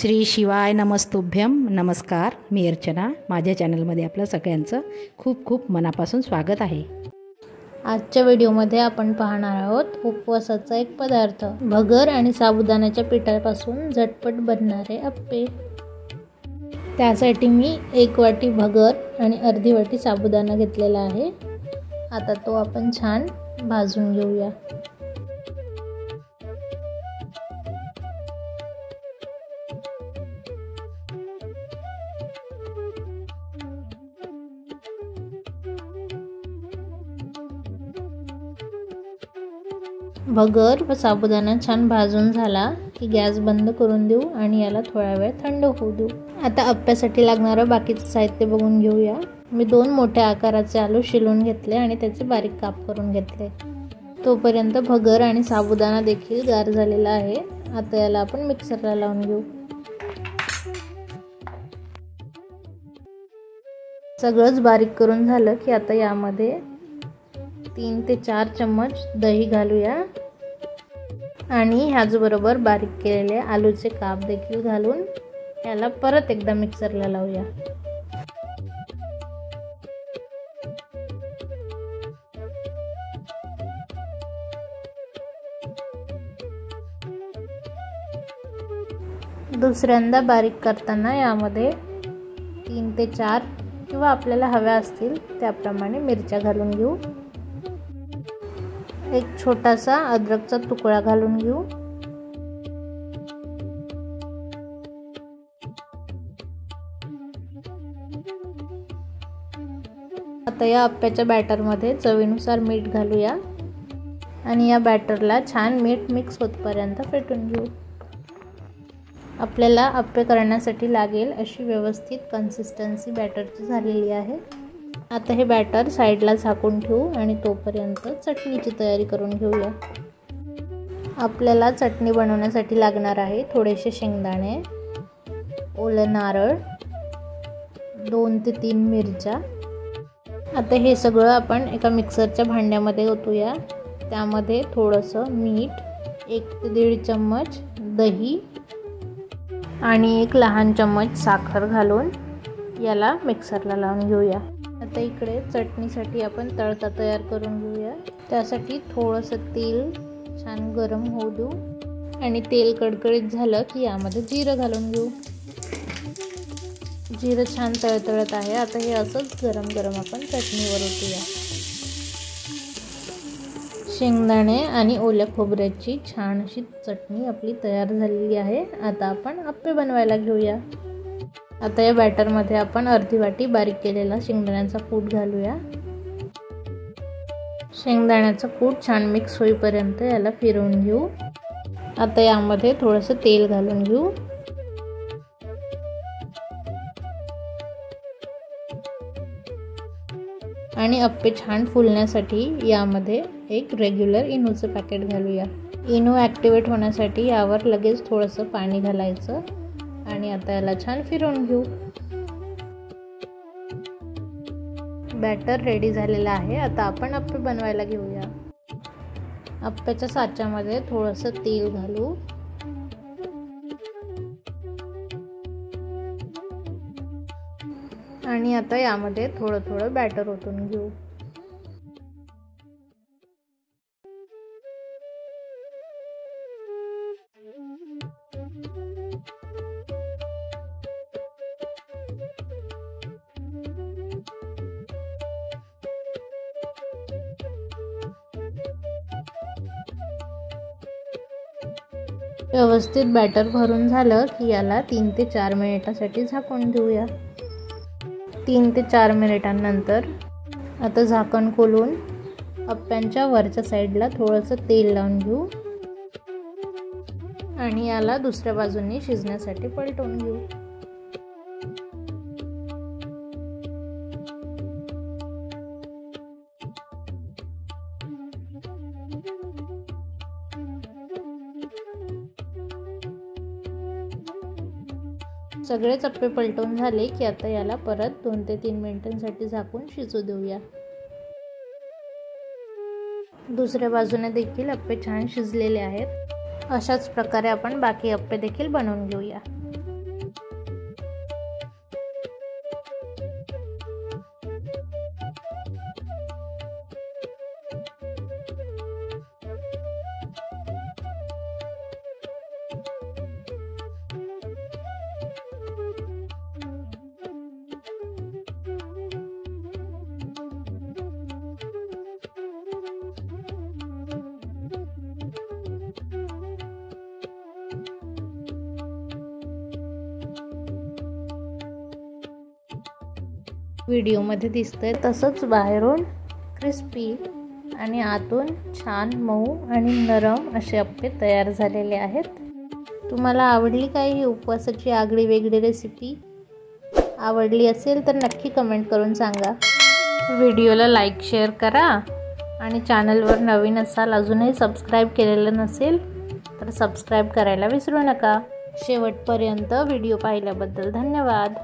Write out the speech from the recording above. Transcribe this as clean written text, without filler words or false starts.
श्री शिवाय नमस्तुभ्यम. नमस्कार, मी अर्चना. माझ्या चॅनलमध्ये आपलं सगळ्यांचं खूप खूप मनापासून स्वागत आहे. आजच्या व्हिडिओमध्ये आपण पाहणार आहोत उपवासाचा एक पदार्थ, भगर आणि साबुदाण्याच्या पिठापासून झटपट बनणारे अप्पे. त्यासाठी मी 1 वाटी भगर आणि अर्धी वाटी साबुदाणा घेतलेला आहे. आता तो आपण छान भाजून घेऊया. भगर व साबुदाणा छान भाजून झाला की गॅस बंद करून देऊ आणि याला थोडा वेळ थंड होऊ देऊ. आता अप्प्यासाठी लागणारं बाकीचं साहित्य बघून घेऊया. मी 2 मोठ्या आकाराचे आलू शिलून घेतले आणि त्याचे बारीक काप करून घेतले. तोपर्यंत भगर आणि साबुदाणा देखील गार झालेला आहे. आता याला आपण मिक्सरला लावून घेऊ. सगळंच बारीक करून झालं की आता यामध्ये 3 ते 4 चम्मच दही घालूया आणि ह्याचबरोबर बारीक केलेले आलूचे काप देखील घालून याला परत एकदा मिक्सरला लावूया. दुसऱ्यांदा बारीक करताना यामध्ये 3 ते 4 किंवा आपल्याला हव्या असतील त्याप्रमाणे मिरच्या घालून घेऊ. एक छोटासा अद्रकचा तुकडा घालून घेऊ. आता या अप्प्याच्या बॅटरमध्ये चवीनुसार मीठ घालूया आणि या बॅटरला छान मीठ मिक्स होतपर्यंत फेटून घेऊ. आपल्याला अप्पे करण्यासाठी लागेल अशी व्यवस्थित कन्सिस्टन्सी बॅटरची झालेली आहे. आता हे बॅटर साईडला झाकून ठेवू आणि तोपर्यंत चटणीची तयारी करून घेऊया. आपल्याला चटणी बनवण्यासाठी लागणार आहे थोडेसे शेंगदाणे, ओलं नारळ, 2 ते 3 मिरच्या. आता हे सगळं आपण एका मिक्सरच्या भांड्यामध्ये ओतूया. त्यामध्ये थोडंसं मीठ, 1 ते 1.5 चम्मच दही आणि 1 लहान चम्मच साखर घालून याला मिक्सरला लावून घेऊया. आता इकडे चटणीसाठी आपण तडका तयार करून घेऊया. त्यासाठी थोडंसं तेल छान गरम होऊ देऊ आणि तेल कडकडीत झालं की यामध्ये जिरं घालून घेऊ. जिरं छान तळतळत आहे. आता हे असंच गरम गरम आपण चटणीवर ओतूया. शेंगदाणे आणि ओल्या खोबऱ्याची छान अशी चटणी आपली तयार झालेली आहे. आता आपण अप्पे बनवायला घेऊया. आता या बॅटरमध्ये आपण अर्धी वाटी बारीक केलेला शेंगदाण्याचा कूट घालूया. शेंगदाण्याचा कूट छान मिक्स होईपर्यंत याला फिरवून घेऊ. आता यामध्ये थोडंसं तेल घालून घेऊ. आणि अप्पे छान फुलण्यासाठी यामध्ये एक रेग्युलर इनोचं पॅकेट घालूया. इनो ॲक्टिवेट होण्यासाठी यावर लगेच थोडंसं पाणी घालायचं आणि आता याला छान फिरवून घेऊ. बॅटर रेडी झालेला आहे. आता आपण अप्पे बनवायला घेऊया. अप्प्याच्या साच्यामध्ये थोडंसं तेल घालू आणि आता यामध्ये थोडं थोडं बॅटर ओतून घेऊ. व्यवस्थित बॅटर भरून झालं की याला 3 ते 4 मिनिटासाठी झाकून ठेवूया. 3 ते 4 मिनिटांनंतर आता झाकण खोलून अप्प्यांच्या वरच्या साईडला थोडंसं तेल लावून घेऊ आणि याला दुसऱ्या बाजूने शिजण्यासाठी पलटवून घेऊ. सगळेच अप्पे पलटवून झाले की आता याला परत 2 ते 3 मिनिटांसाठी झाकून शिजू देऊया. दुसऱ्या बाजूने देखील अप्पे छान शिजलेले आहेत. अशाच प्रकारे आपण बाकी अप्पे देखील बनवून घेऊया. व्हिडिओमध्ये दिसतंय तसंच बाहेरून क्रिस्पी आणि आतून छान मऊ आणि नरम असे अप्पे तयार झालेले आहेत। तुम्हाला आवडली काय ही उपवासाची आगळी वेगळी रेसिपी? आवडली असेल तर नक्की कमेंट करून सांगा। व्हिडिओला लाईक शेअर करा आणि चॅनलवर नवीन असाल, अजूनही सबस्क्राईब केलेलं नसेल तर सबस्क्राईब करायला विसरू नका। शेवटपर्यंत व्हिडिओ पाहिल्याबद्दल धन्यवाद।